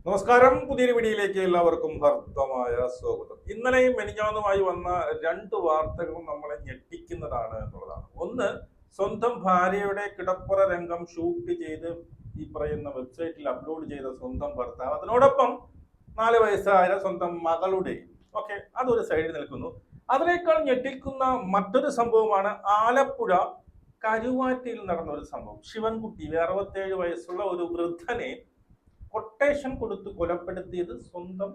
നമസ്കാരം. പുതിയൊരു വീഡിയോയിലേക്ക് എല്ലാവർക്കും ഹർദ്ദമായ സ്വാഗതം. ഇന്നലെയും മെനിഞ്ഞാന്നുമായി വന്ന രണ്ട് വാർത്തകളും നമ്മളെ ഞെട്ടിക്കുന്നതാണ് എന്നുള്ളതാണ്. ഒന്ന്, സ്വന്തം ഭാര്യയുടെ കിടപ്പുറ രംഗം ഷൂട്ട് ചെയ്ത് ഈ പറയുന്ന വെബ്സൈറ്റിൽ അപ്ലോഡ് ചെയ്ത സ്വന്തം ഭർത്താവ്, അതിനോടൊപ്പം 4 വയസ്സായ സ്വന്തം മകളുടെ അതൊരു സൈഡിൽ നിൽക്കുന്നു. അതിനേക്കാൾ ഞെട്ടിക്കുന്ന മറ്റൊരു സംഭവമാണ് ആലപ്പുഴ കരുവാറ്റയിൽ നടന്ന ഒരു സംഭവം. ശിവൻകുട്ടി, 67 വയസ്സുള്ള ഒരു വൃദ്ധനെ കൊട്ടേഷൻ കൊടുത്ത് കൊലപ്പെടുത്തിയത് സ്വന്തം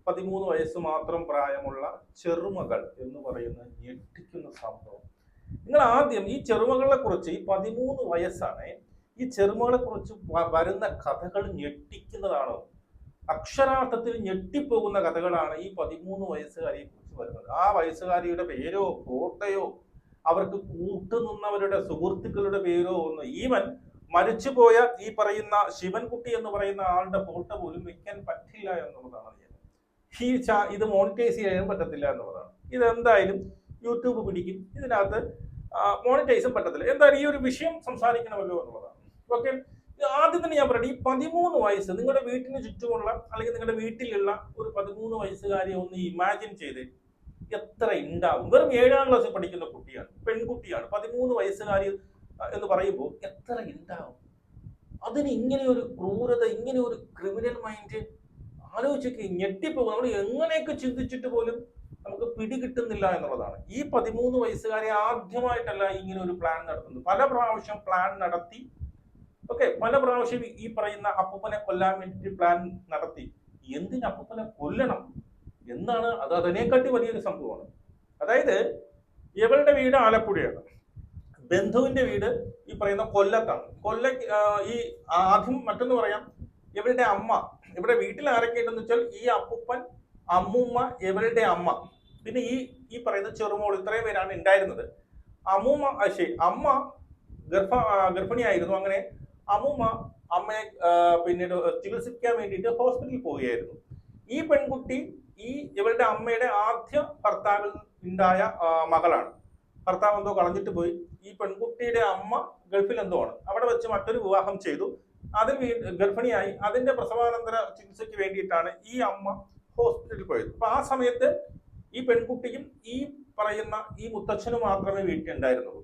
13 വയസ്സ് മാത്രം പ്രായമുള്ള ചെറുമകൾ എന്ന് പറയുന്ന ഞെട്ടിക്കുന്ന സംഭവം. നിങ്ങൾ ആദ്യം ഈ ചെറുമകളെ കുറിച്ച്, ഈ 13 വയസ്സാണ്, ഈ ചെറുമകളെ കുറിച്ച് വരുന്ന കഥകൾ ഞെട്ടിക്കുന്നതാണോ? അക്ഷരാർത്ഥത്തിൽ ഞെട്ടിപ്പോകുന്ന കഥകളാണ് ഈ 13 വയസ്സുകാരിയെ കുറിച്ച് വരുന്നത്. ആ വയസ്സുകാരിയുടെ പേരോ ഫോട്ടോയോ അവർക്ക് കൂട്ടുനിന്നവരുടെ സുഹൃത്തുക്കളുടെ പേരോ ഒന്നും, ഈവൻ മരിച്ചുപോയ ഈ പറയുന്ന ശിവൻകുട്ടി എന്ന് പറയുന്ന ആളുടെ ഫോട്ടോ പോലും വെക്കാൻ പറ്റില്ല എന്നുള്ളതാണ് ഇത് മോണിറ്റൈസ് ചെയ്യാനും പറ്റത്തില്ല എന്നുള്ളതാണ്. ഇതെന്തായാലും യൂട്യൂബ് പിടിക്കും, ഇതിനകത്ത് മോണിറ്റൈസും പറ്റത്തില്ല. എന്തായാലും ഈ ഒരു വിഷയം സംസാരിക്കണമല്ലോ എന്നുള്ളതാണ്. ആദ്യം തന്നെ ഞാൻ പറയട്ടെ, ഈ 13 വയസ്സ് നിങ്ങളുടെ വീട്ടിന് ചുറ്റുമുള്ള അല്ലെങ്കിൽ നിങ്ങളുടെ വീട്ടിലുള്ള ഒരു 13 വയസ്സുകാരിയെ ഒന്ന് ഇമാജിൻ ചെയ്ത് എത്ര ഉണ്ടാവും. വെറും 7ാം ക്ലാസ്സിൽ പഠിക്കുന്ന കുട്ടിയാണ്, പെൺകുട്ടിയാണ്. 13 വയസ്സുകാരി എന്ന് പറയുമ്പോൾ എത്ര ഉണ്ടാവും. അതിന് ഇങ്ങനെ ഒരു ക്രൂരത, ഇങ്ങനെ ഒരു ക്രിമിനൽ മൈൻഡ് ആലോചിച്ചൊക്കെ ഞെട്ടിപ്പോകും. നമ്മൾ എങ്ങനെയൊക്കെ ചിന്തിച്ചിട്ട് പോലും നമുക്ക് പിടികിട്ടുന്നില്ല എന്നുള്ളതാണ്. ഈ 13 വയസ്സുകാരെ ആദ്യമായിട്ടല്ല ഇങ്ങനെ ഒരു പ്ലാൻ നടത്തുന്നത്. പല പ്രാവശ്യം പ്ലാൻ നടത്തി, പല പ്രാവശ്യം ഈ പറയുന്ന അപ്പൂപ്പനെ കൊല്ലാൻ വേണ്ടി പ്ലാൻ നടത്തി. എന്തിന് അപ്പൂപ്പനെ കൊല്ലണം എന്നാണ് അത്. അതിനെക്കാട്ടി വലിയൊരു സംഭവമാണ്. അതായത് ഇവളുടെ വീട് ആലപ്പുഴയാണ്, ബന്ധുവിന്റെ വീട് ഈ പറയുന്ന കൊല്ലത്താണ്. ഈ ആദ്യം മറ്റൊന്ന് പറയാം, ഇവരുടെ അമ്മ, ഇവിടെ വീട്ടിൽ ആരൊക്കെ ഉണ്ടെന്ന് വെച്ചാൽ ഈ അപ്പൂപ്പൻ, അമ്മൂമ്മ, ഇവരുടെ അമ്മ, പിന്നെ ഈ പറയുന്ന ചെറുമോൾ, ഇത്രയും പേരാണ് ഉണ്ടായിരുന്നത്. അമ്മ ഗർഭിണിയായിരുന്നു. അങ്ങനെ അമ്മയെ പിന്നീട് ചികിത്സിക്കാൻ വേണ്ടിയിട്ട് ഹോസ്പിറ്റലിൽ പോവുകയായിരുന്നു. ഈ പെൺകുട്ടി ഇവളുടെ അമ്മയുടെ ആദ്യ ഭർത്താവിൽ ഉണ്ടായ മകളാണ്. ഭർത്താവ് എന്തോ കളഞ്ഞിട്ട് പോയി. ഈ പെൺകുട്ടിയുടെ അമ്മ ഗൾഫിൽ എന്തോ ആണ്, അവിടെ വെച്ച് മറ്റൊരു വിവാഹം ചെയ്തു. അതിൽ ഗർഭിണിയായി. അതിന്റെ പ്രസവാനന്തര ചികിത്സയ്ക്ക് വേണ്ടിയിട്ടാണ് ഈ അമ്മ ഹോസ്പിറ്റലിൽ പോയത്. അപ്പൊ ആ സമയത്ത് ഈ പെൺകുട്ടിയും ഈ പറയുന്ന ഈ മുത്തച്ഛനും മാത്രമേ വീട്ടിലുണ്ടായിരുന്നുള്ളൂ.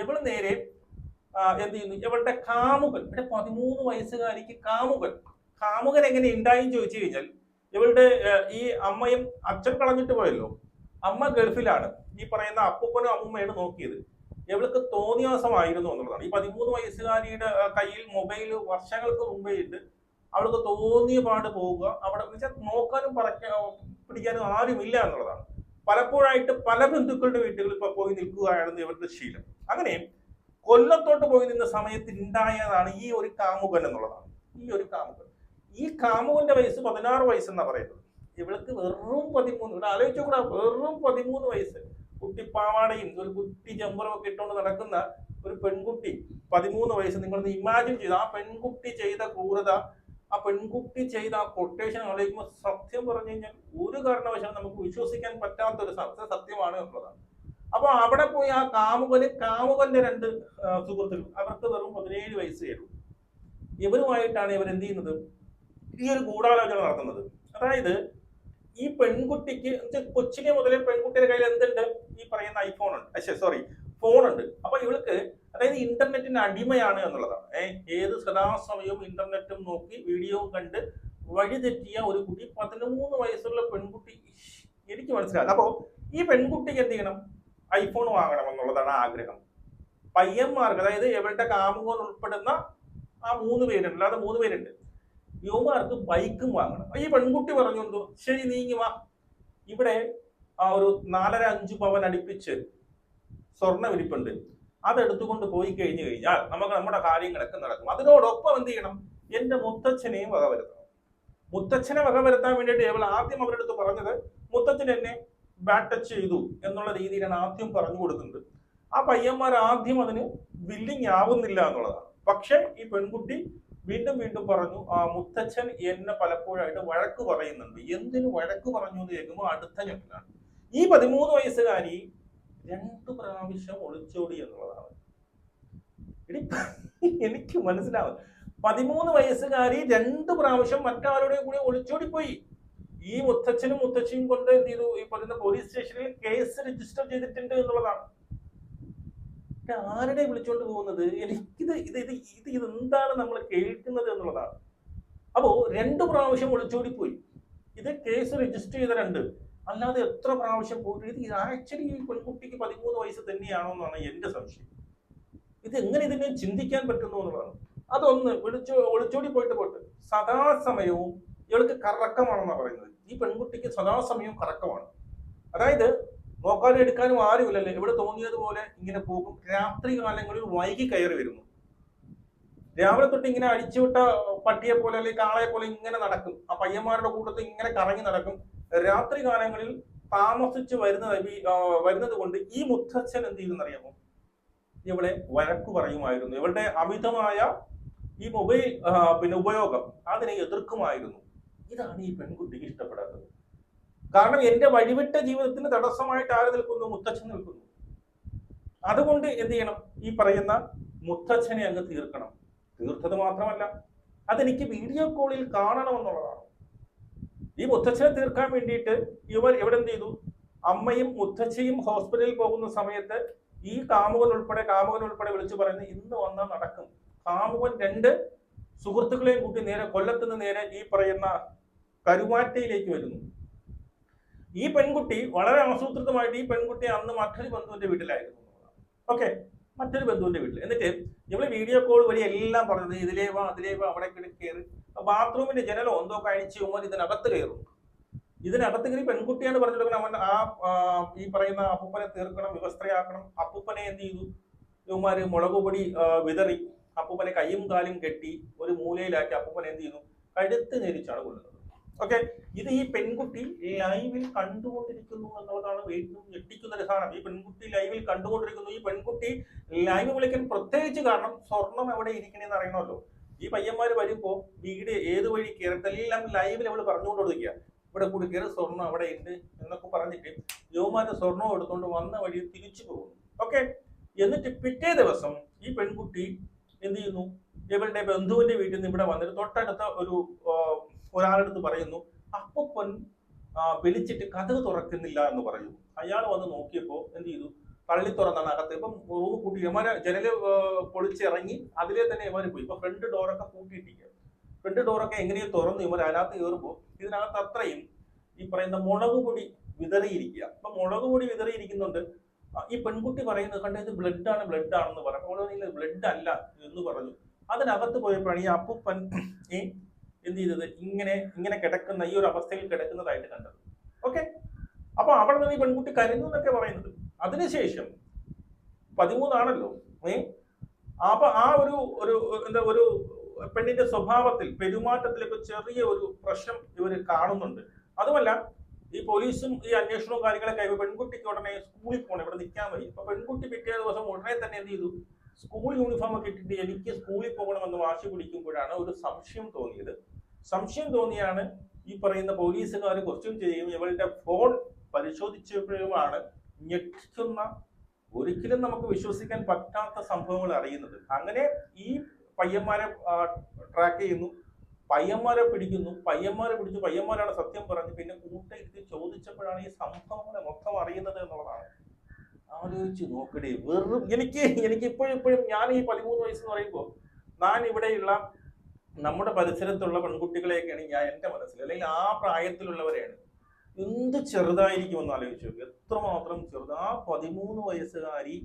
ഇവള് നേരെ എന്ത് ചെയ്യുന്നു, ഇവളുടെ കാമുകൻ, ഇവിടെ 13 വയസ്സുകാരിക്ക് കാമുകൻ എങ്ങനെ ഉണ്ടായെന്ന് ചോദിച്ചു കഴിഞ്ഞാൽ, ഇവളുടെ ഈ അമ്മയും, അച്ഛൻ കളഞ്ഞിട്ട് പോയല്ലോ, അമ്മ ഗൾഫിലാണ്. ഈ പറയുന്ന അപ്പൂപ്പനും അമ്മൂമ്മയാണ് നോക്കിയത്. ഇവൾക്ക് തോന്നിയാസമായിരുന്നു എന്നുള്ളതാണ്. ഈ 13 വയസ്സുകാരിയുടെ കയ്യിൽ മൊബൈൽ വർഷങ്ങൾക്ക് മുമ്പേ ഉണ്ട്. അവൾക്ക് തോന്നിയ പാട് പോവുക, അവിടെ നോക്കാനും പിടിക്കാനും ആരുമില്ല എന്നുള്ളതാണ്. പലപ്പോഴായിട്ട് പല ബന്ധുക്കളുടെ വീട്ടുകളിൽ പോയി നിൽക്കുകയാണെന്ന് ഇവരുടെ ശീലം. അങ്ങനെ കൊല്ലത്തോട്ട് പോയി നിന്ന സമയത്ത് ഉണ്ടായതാണ് ഈ ഒരു കാമുകൻ എന്നുള്ളതാണ്. ഈ കാമുകന്റെ വയസ്സ് 16 വയസ്സെന്നാ പറയുന്നത്. ഇവൾക്ക് വെറും 13. ഇവിടെ ആലോചിച്ചുകൂടാ, വെറും 13 വയസ്സ്. കുട്ടിപ്പാവാടയും ഒരു കുട്ടി ജമ്പറും ഒക്കെ ഇട്ടുകൊണ്ട് നടക്കുന്ന ഒരു പെൺകുട്ടി, 13 വയസ്സ്. നിങ്ങളൊന്ന് ഇമാജിൻ ചെയ്ത് ആ പെൺകുട്ടി ചെയ്ത ക്രൂരത, ആ പെൺകുട്ടി ചെയ്ത ആ കൊട്ടേഷൻ ആലോചിക്കുമ്പോൾ സത്യം പറഞ്ഞു കഴിഞ്ഞാൽ ഒരു കാരണവശാലും നമുക്ക് വിശ്വസിക്കാൻ പറ്റാത്തൊരു സത്യമാണ് എന്നുള്ളതാണ്. അപ്പൊ അവിടെ പോയി ആ കാമുകന്റെ 2 സുഹൃത്തുക്കൾ, അവർക്ക് വെറും 17 വയസ്സേ ഉള്ളൂ. ഇവരുമായിട്ടാണ് ഇവർ എന്ത് ചെയ്യുന്നത്, ഈ ഒരു ഗൂഢാലോചന നടത്തുന്നത്. അതായത് ഈ പെൺകുട്ടിക്ക് കൊച്ചിനെ മുതലേ പെൺകുട്ടിയുടെ കയ്യിൽ എന്തുണ്ട്, ഈ പറയുന്ന ഫോണുണ്ട്. അപ്പൊ ഇവൾക്ക്, അതായത് ഇന്റർനെറ്റിന് അടിമയാണ് എന്നുള്ളതാണ്. ഏത് സദാസമയവും ഇന്റർനെറ്റും നോക്കി വീഡിയോയും കണ്ട് വഴിതെറ്റിയ ഒരു കുട്ടി, 13 വയസ്സുള്ള പെൺകുട്ടി, എനിക്ക് മനസ്സിലാകും. അപ്പോ ഈ പെൺകുട്ടിക്ക് എന്ത് ചെയ്യണം, ഐഫോൺ വാങ്ങണം എന്നുള്ളതാണ് ആഗ്രഹം. പയ്യന്മാർക്ക്, അതായത് ഇവളുടെ കാമുകൻ ഉൾപ്പെടുന്ന ആ 3 പേരുണ്ട്, അല്ലാതെ 3 പേരുണ്ട്, യുവമാർക്ക് ബൈക്കും വാങ്ങണം. ഈ പെൺകുട്ടി പറഞ്ഞു, എന്തോ ശരി നീങ്ങി വാ, ഇവിടെ ആ ഒരു 4.5 പവൻ അടുപ്പിച്ച് സ്വർണ്ണ വിരിപ്പുണ്ട്, അതെടുത്തുകൊണ്ട് പോയി കഴിഞ്ഞാൽ നമുക്ക് നമ്മുടെ കാര്യങ്ങളൊക്കെ നടക്കും. അതിനോടൊപ്പം എന്ത് ചെയ്യണം, എന്റെ മുത്തച്ഛനെയും വകവരുത്തണം. മുത്തച്ഛനെ വകവരുത്താൻ വേണ്ടിയിട്ട് ഇവൾ ആദ്യം അവരുടെ അടുത്ത് പറഞ്ഞത്, മുത്തച്ഛൻ എന്നെ ബാഡ് ടച്ച് ചെയ്തു എന്നുള്ള രീതിയിലാണ് ആദ്യം പറഞ്ഞു കൊടുക്കുന്നത്. ആ പയ്യന്മാർ ആദ്യം അതിന് വില്ലിങ് ആവുന്നില്ല എന്നുള്ളതാണ്. പക്ഷെ ഈ പെൺകുട്ടി വീണ്ടും പറഞ്ഞു, ആ മുത്തച്ഛൻ എന്നെ പലപ്പോഴായിട്ട് വഴക്ക് പറയുന്നുണ്ട്. എന്തിനു വഴക്ക് പറഞ്ഞു എന്ന് കേൾക്കുമ്പോൾ അടുത്ത ഞെട്ടിലാണ് ഈ 13 വയസ്സുകാരി 2 പ്രാവശ്യം ഒളിച്ചോടി എന്നുള്ളതാണ്. എനിക്ക് മനസ്സിലാവും, 13 വയസ്സുകാരി 2 പ്രാവശ്യം മറ്റാരുടെയും കൂടി ഒളിച്ചോടിപ്പോയി. ഈ മുത്തച്ഛനും മുത്തച്ഛയും കൊണ്ട് എന്ത് ചെയ്തു, ഈ പറയുന്ന പോലീസ് സ്റ്റേഷനിൽ കേസ് രജിസ്റ്റർ ചെയ്തിട്ടുണ്ട് എന്നുള്ളതാണ്. ആരുടെ വിളിച്ചോണ്ട് പോകുന്നത്? എനിക്കിത് ഇത് ഇത് ഇത് ഇതെന്താണ് നമ്മൾ കേൾക്കുന്നത് എന്നുള്ളതാണ്. അപ്പോ 2 പ്രാവശ്യം ഒളിച്ചോടിപ്പോയി. ഇത് കേസ് രജിസ്റ്റർ ചെയ്ത 2, അല്ലാതെ എത്ര പ്രാവശ്യം പോയിട്ട് ഇത് ആക്ച്വലി ഈ പെൺകുട്ടിക്ക് 13 വയസ്സ് തന്നെയാണോ എന്നാണ് എന്റെ സംശയം. ഇത് എങ്ങനെ ഇതിനെ ചിന്തിക്കാൻ പറ്റുന്നു എന്നുള്ളതാണ്. അതൊന്ന് ഒളിച്ചോടി പോയിട്ട് സദാസമയവും ഇവൾക്ക് കറക്കമാണെന്നാണ് പറയുന്നത്. ഈ പെൺകുട്ടിക്ക് സദാസമയവും കറക്കമാണ്. അതായത് നോക്കാനും എടുക്കാനും ആരുമില്ലല്ലോ, ഇവിടെ തോന്നിയതുപോലെ ഇങ്ങനെ പോകും. രാത്രി കാലങ്ങളിൽ വൈകി കയറി വരുന്നു. രാവിലെ തൊട്ട് ഇങ്ങനെ അടിച്ചുവിട്ട പട്ടിയെ പോലെ അല്ലെങ്കിൽ കാളയെ പോലെ ഇങ്ങനെ നടക്കും. ആ പയ്യന്മാരുടെ കൂട്ടത്തിൽ ഇങ്ങനെ കറങ്ങി നടക്കും. രാത്രി കാലങ്ങളിൽ താമസിച്ച് വരുന്നത് കൊണ്ട് ഈ മുത്തച്ഛൻ എന്ത് ചെയ്യുന്നറിയാമോ, ഇവളെ വഴക്കു പറയുമായിരുന്നു. ഇവളുടെ അമിതമായ ഈ മൊബൈൽ ഉപയോഗം അതിനെ എതിർക്കുമായിരുന്നു. ഇതാണ് ഈ പെൺകുട്ടിക്ക് ഇഷ്ടപ്പെടാത്തത്. കാരണം എന്റെ വഴിവിട്ട ജീവിതത്തിന് തടസ്സമായിട്ട് ആര് നിൽക്കുന്നു? മുത്തച്ഛൻ നിൽക്കുന്നു. അതുകൊണ്ട് എന്ത് ചെയ്യണം? ഈ പറയുന്ന മുത്തച്ഛനെ അങ്ങ് തീർക്കണം. തീർത്തത് മാത്രമല്ല, അതെനിക്ക് വീഡിയോ കോളിൽ കാണണമെന്നുള്ളതാണ്. ഈ മുത്തച്ഛനെ തീർക്കാൻ വേണ്ടിയിട്ട് ഇവർ ഇവിടെ എന്ത് ചെയ്തു? അമ്മയും മുത്തച്ഛയും ഹോസ്പിറ്റലിൽ പോകുന്ന സമയത്ത് ഈ കാമുകൻ ഉൾപ്പെടെ വിളിച്ചു പറയുന്നത് ഇന്ന് വന്നാൽ നടക്കും. കാമുകൻ 2 സുഹൃത്തുക്കളെയും കൂട്ടി നേരെ കൊല്ലത്തുനിന്ന് നേരെ ഈ പറയുന്ന കരുവാറ്റയിലേക്ക് വരുന്നു. ഈ പെൺകുട്ടി വളരെ ആസൂത്രിതമായിട്ട് ഈ പെൺകുട്ടി അന്ന് മറ്റൊരു ബന്ധുവിന്റെ വീട്ടിലായിരുന്നു. ഓക്കെ, മറ്റൊരു ബന്ധുവിന്റെ വീട്ടിൽ. എന്നിട്ട് ഇവള് വീഡിയോ കോൾ വഴി എല്ലാം പറഞ്ഞത് ഇതിലേ വാ അവിടെ കയറി ബാത്റൂമിന്റെ ജനലോ എന്തോ കഴിച്ച് ഉമ്മൻ ഇതിനകത്ത് കയറും. ഇതിനകത്ത് കയറി പെൺകുട്ടിയാണ് പറഞ്ഞു കൊടുക്കണം, അവൻ ഈ പറയുന്ന അപ്പൂപ്പനെ തീർക്കണം, വ്യവസ്ഥയാക്കണം. അപ്പൂപ്പനെ എന്ത് ചെയ്തു? ഇവന്മാര് മുളക് പൊടി വിതറി അപ്പൂപ്പനെ കയ്യും കാലും കെട്ടി ഒരു മൂലയിലാക്കി അപ്പൂപ്പനെ എന്ത് ചെയ്യുന്നു? കഴുത്ത് നേരിച്ചാണ് കൊല്ലുന്നത്. ഓക്കെ, ഇത് ഈ പെൺകുട്ടി ലൈവിൽ കണ്ടുകൊണ്ടിരിക്കുന്നു എന്നുള്ളതാണ് ഏറ്റവും ഞെട്ടിക്കുന്ന ഒരു സാധനം. ഈ പെൺകുട്ടി ലൈവിൽ കണ്ടുകൊണ്ടിരിക്കുന്നു. ഈ പെൺകുട്ടി ലൈവ് വിളിക്കാൻ പ്രത്യേകിച്ച് കാരണം സ്വർണം എവിടെ ഇരിക്കണേന്ന് അറിയണമല്ലോ. ഈ പയ്യന്മാര് വരുമ്പോ വീട് ഏത് വഴി കയറത്തെല്ലാം ലൈവിൽ അവള് പറഞ്ഞുകൊണ്ടിരിക്കുക. ഇവിടെ കൂടി കയറി സ്വർണം അവിടെ ഉണ്ട് എന്നൊക്കെ പറഞ്ഞിട്ട് യുവമാരുടെ സ്വർണം എടുത്തുകൊണ്ട് വന്ന വഴി തിരിച്ചു പോകുന്നു. ഓക്കെ, എന്നിട്ട് പിറ്റേ ദിവസം ഈ പെൺകുട്ടി എന്ത് ചെയ്യുന്നു? ഇവളുടെ ബന്ധുവിന്റെ വീട്ടിൽ നിന്ന് ഇവിടെ വന്നിട്ട് തൊട്ടടുത്ത ഒരാളെടുത്ത് പറയുന്നു, അപ്പൂപ്പൻ വിളിച്ചിട്ട് കതക് തുറക്കുന്നില്ല എന്ന് പറയുന്നു. അയാൾ വന്ന് നോക്കിയപ്പോ എന്ത് ചെയ്തു? പള്ളി തുറന്നാണ് അകത്ത്. ഇപ്പം റൂം കൂട്ടി ഇവന്മാരെ ജനല് പൊളിച്ചിറങ്ങി അതിലെ തന്നെ ഇവര് പോയി. ഇപ്പൊ ഫ്രണ്ട് ഡോറൊക്കെ പൂട്ടിയിട്ടിരിക്കുക. ഫ്രണ്ട് ഡോറൊക്കെ എങ്ങനെയോ തുറന്നു ഇവർ അതിനകത്ത് കയറുമ്പോൾ ഇതിനകത്ത് അത്രയും ഈ പറയുന്ന മുളക് പൊടി വിതറിയിരിക്കുക. അപ്പൊ മുളക് പൊടി വിതറിയിരിക്കുന്നുണ്ട്. ഈ പെൺകുട്ടി പറയുന്നത് കണ്ട ഇത് ബ്ലഡ് ആണെന്ന് പറഞ്ഞു. അപ്പോൾ ബ്ലഡ് അല്ല എന്ന് പറഞ്ഞു. അതിനകത്ത് പോയപ്പോഴാണ് ഈ അപ്പൂപ്പൻ എന്ത് ചെയ്തത്? ഇങ്ങനെ കിടക്കുന്ന ഈ ഒരു അവസ്ഥയിൽ കിടക്കുന്നതായിട്ട് കണ്ടത്. ഓക്കെ, അപ്പൊ അവിടെ നിന്ന് ഈ പെൺകുട്ടി കരഞ്ഞു എന്നൊക്കെ പറയുന്നത്. അതിനുശേഷം 13 ആണല്ലോ. അപ്പൊ ആ ഒരു പെണ്ണിന്റെ സ്വഭാവത്തിൽ പെരുമാറ്റത്തിലൊക്കെ ചെറിയ ഒരു പ്രശ്നം ഇവര് കാണുന്നുണ്ട്. അതുമല്ല ഈ പോലീസും ഈ അന്വേഷണവും കാര്യങ്ങളൊക്കെ പെൺകുട്ടിക്ക് ഉടനെ സ്കൂളിൽ പോകണം, ഇവിടെ നിൽക്കാൻ വയ്യ. അപ്പൊ പെൺകുട്ടി പിറ്റേ ദിവസം ഉടനെ തന്നെ എന്ത് ചെയ്തു? സ്കൂൾ യൂണിഫോം ഒക്കെ ഇട്ടിട്ട് എനിക്ക് സ്കൂളിൽ പോകണമെന്ന് വാശി പിടിക്കുമ്പോഴാണ് ഒരു സംശയം തോന്നിയത്. സംശയം തോന്നിയാണ് ഈ പറയുന്ന പോലീസുകാർ ക്വസ്റ്റ്യൻ ചെയ്യുകയും ഇവളുടെ ഫോൺ പരിശോധിച്ചപ്പോഴുമാണ് ഞെട്ടിക്കുന്ന, ഒരിക്കലും നമുക്ക് വിശ്വസിക്കാൻ പറ്റാത്ത സംഭവങ്ങൾ അറിയുന്നത്. അങ്ങനെ ഈ പയ്യന്മാരെ ട്രാക്ക് ചെയ്യുന്നു, പയ്യന്മാരെ പിടിക്കുന്നു, പയ്യന്മാരാണ് സത്യം പറഞ്ഞു. പിന്നെ കൂട്ടയിരുത്തി ചോദിച്ചപ്പോഴാണ് ഈ സംഭവങ്ങളെ മൊത്തം അറിയുന്നത് എന്നുള്ളതാണ്. ആലോചിച്ച് നോക്കടേ, വെറും എനിക്ക് ഇപ്പോഴും ഞാൻ ഈ 13 വയസ്സെന്ന് പറയുമ്പോൾ ഞാൻ ഇവിടെയുള്ള നമ്മുടെ പരിസരത്തുള്ള പെൺകുട്ടികളെയൊക്കെയാണ് ഞാൻ എൻ്റെ മനസ്സിൽ, അല്ലെങ്കിൽ ആ പ്രായത്തിലുള്ളവരെയാണ്. എന്ത് ചെറുതായിരിക്കുമെന്ന് ആലോചിച്ചു നോക്കുക, എത്രമാത്രം ചെറുത്. ആ 13 വയസ്സുകാരി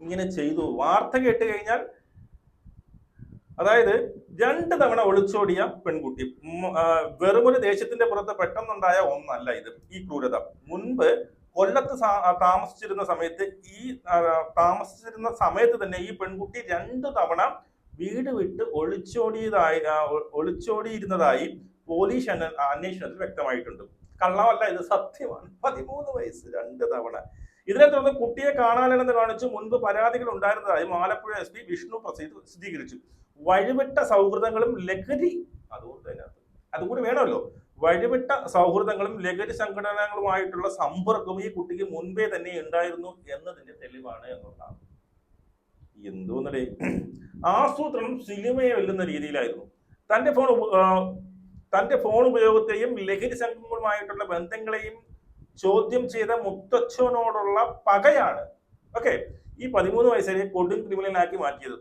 ഇങ്ങനെ ചെയ്തു. വാർത്ത കേട്ട് കഴിഞ്ഞാൽ, അതായത് 2 തവണ ഒളിച്ചോടിയ പെൺകുട്ടി. വെറുമൊരു ദേശത്തിന്റെ പുറത്ത് പെട്ടെന്നുണ്ടായ ഒന്നല്ല ഇത്, ഈ ക്രൂരത. മുൻപ് കൊല്ലത്ത് താമസിച്ചിരുന്ന സമയത്ത് തന്നെ ഈ പെൺകുട്ടി 2 തവണ വീട് വിട്ട് ഒളിച്ചോടിയിരുന്നതായി പോലീസ് അന്വേഷണത്തിൽ വ്യക്തമായിട്ടുണ്ട്. കള്ളമല്ല, ഇത് സത്യമാണ്. 13 വയസ്സ് 2 തവണ. ഇതിനെ തുടർന്ന് കുട്ടിയെ കാണാനെന്ന് കാണിച്ച് മുൻപ് പരാതികൾ ഉണ്ടായിരുന്നതായി ആലപ്പുഴ SP വിഷ്ണു പ്രസീദ് സ്ഥിരീകരിച്ചു. വഴിവിട്ട സൗഹൃദങ്ങളും ലഹരി, അതുകൊണ്ട് തന്നെ അതുകൂടി വേണമല്ലോ, വഴിവിട്ട സൗഹൃദങ്ങളും ലഹരി സംഘടനകളുമായിട്ടുള്ള സമ്പർക്കവും ഈ കുട്ടിക്ക് മുൻപേ തന്നെ ഉണ്ടായിരുന്നു എന്നതിന്റെ തെളിവാണ് എന്നുള്ളതാണ്. എന്തോന്നടേ, ആസൂത്രണം സിനിമയെ വെല്ലുന്ന രീതിയിലായിരുന്നു. തന്റെ ഫോൺ തന്റെ ഫോൺ ഉപയോഗത്തെയും ലഹരി സംഘങ്ങളുമായിട്ടുള്ള ബന്ധങ്ങളെയും ചോദ്യം ചെയ്ത മുത്തച്ഛനോടുള്ള പകയാണ് ഓക്കെ ഈ 13 വയസ്സുകാരെ കൊടും ക്രിമിനലാക്കി മാറ്റിയത്.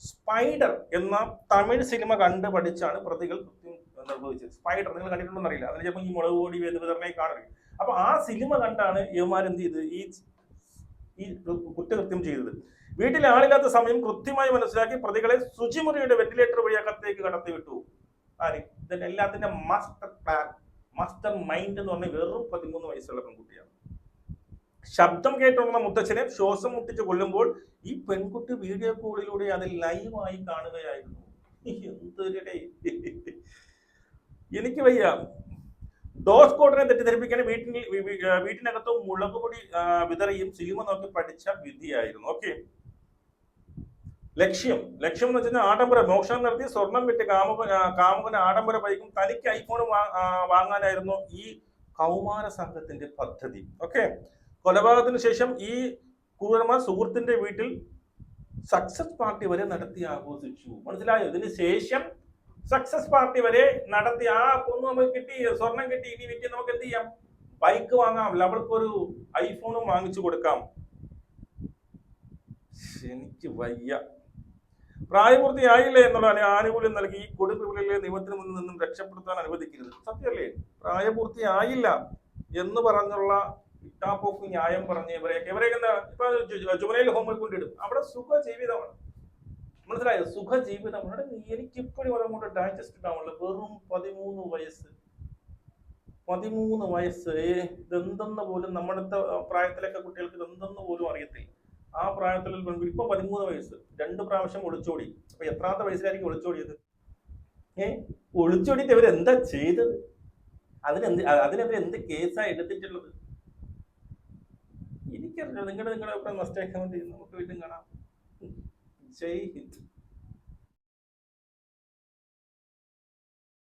സ്പൈഡർ എന്ന തമിഴ് സിനിമ കണ്ട് പഠിച്ചാണ് പ്രതികൾ കൃത്യം നിർവഹിച്ചത്. സ്പൈഡർ നിങ്ങൾ കണ്ടിട്ടുണ്ടെന്ന് അറിയില്ല, അതിന് ചിലപ്പോൾ ഈ മുളക് പൊടി വിതരണെ കാണുക. അപ്പൊ ആ സിനിമ കണ്ടാണ് യുവമാരെന്ത് ചെയ്ത് ഈ കുറ്റകൃത്യം ചെയ്തത്. വീട്ടിൽ ആളില്ലാത്ത സമയം കൃത്യമായി മനസ്സിലാക്കി പ്രതികളെ ശുചിമുറിയുടെ വെന്റിലേറ്റർ വഴി അകത്തേക്ക് കടത്തി വിട്ടു. ആര് ഇതിന്റെ എല്ലാത്തിന്റെ മാസ്റ്റർ പ്ലാൻ, മാസ്റ്റർ മൈൻഡ് എന്ന് പറഞ്ഞാൽ വെറും 13 വയസ്സുള്ള പെൺകുട്ടിയാണ്. ശബ്ദം കേട്ടുള്ള മുത്തച്ഛനെ ശ്വാസം മുട്ടിച്ച് കൊല്ലുമ്പോൾ ഈ പെൺകുട്ടി വീഡിയോ കോളിലൂടെ അത് ലൈവായി കാണുകയായിരുന്നു. എന്തൊരു എനിക്ക് വയ്യ. ഡോസ് കോഡിനെ തെറ്റിദ്ധരിപ്പിക്കാൻ വീട്ടിനകത്തും മുളക് പൊടി വിതറിയും സിനിമ നോക്കി പഠിച്ച വിധിയായിരുന്നു. ഓക്കെ, ലക്ഷ്യം എന്ന് വെച്ചാൽ ആഡംബര മോഷണം നടത്തി സ്വർണം വിറ്റ് കാമുകന് ആഡംബര ബൈക്കും തനിക്ക് ഐഫോണും വാങ്ങാനായിരുന്നു ഈ കൗമാര സംഘത്തിന്റെ പദ്ധതി. ഓക്കെ, കൊലപാതകത്തിന് ശേഷം ഈ ക്രൂരന്മാർ സുഹൃത്തിന്റെ വീട്ടിൽ സക്സസ് പാർട്ടി വരെ നടത്തി ആഘോഷിച്ചു. മനസ്സിലായോ? ഇതിന് ശേഷം സക്സസ് പാർട്ടി വരെ നടത്തി ആ പൊന്നു നമുക്ക് കിട്ടി, സ്വർണം കിട്ടി, ഇനി വിറ്റ് നമുക്ക് എന്ത് ചെയ്യാം, ബൈക്ക് വാങ്ങാം, അവൾക്കൊരു ഐഫോണും വാങ്ങിച്ചു കൊടുക്കാം. എനിക്ക് വയ്യ. പ്രായപൂർത്തിയായില്ല എന്നുള്ള ആനുകൂല്യം നൽകി ഈ കൊടുങ്കുകളിലെ നിയമത്തിന് മുന്നിൽ നിന്നും രക്ഷപ്പെടുത്താൻ അനുവദിക്കരുത്. സത്യമല്ലേ? പ്രായപൂർത്തിയായില്ല എന്ന് പറഞ്ഞുള്ള ഇട്ടാപ്പോക്ക് ന്യായം പറഞ്ഞ് ഇവരെയൊക്കെ ഇപ്പൊ ജുവനൈൽ ഹോമിൽ കൊണ്ടിടും. അവിടെ സുഖജീവിതമാണ്. മനസ്സിലായോ? സുഖജീവിതം. എനിക്കിപ്പോഴും അതങ്ങോട്ട് ഡൈജസ്റ്റ് ആവുന്നില്ല. വെറും 13 വയസ്സ് 13 വയസ്സ് ഇതെന്തെന്ന് പോലും നമ്മുടെ പ്രായത്തിലൊക്കെ കുട്ടികൾക്ക് ഇതെന്തെന്ന് പോലും അറിയത്തില്ല. ആ പ്രായത്തിൽ ഇപ്പൊ 13 വയസ്സ് 2 പ്രാവശ്യം ഒളിച്ചോടി. അപ്പൊ എത്രാമത്തെ വയസ്സിലായിരിക്കും ഒളിച്ചോടിയത്? ഒളിച്ചോടിയിട്ട് ഇവരെന്താ ചെയ്തത്? അതിനെതിരെ എന്ത് കേസാണ് എടുത്തിട്ടുള്ളത്? എനിക്കറിയില്ല. നിങ്ങളുടെ അഭിപ്രായം മസ്റ്റ് കമന്റ് ചെയ്യുന്നു. നമുക്ക് വീണ്ടും കാണാം. ജയ് ഹിന്ദ്.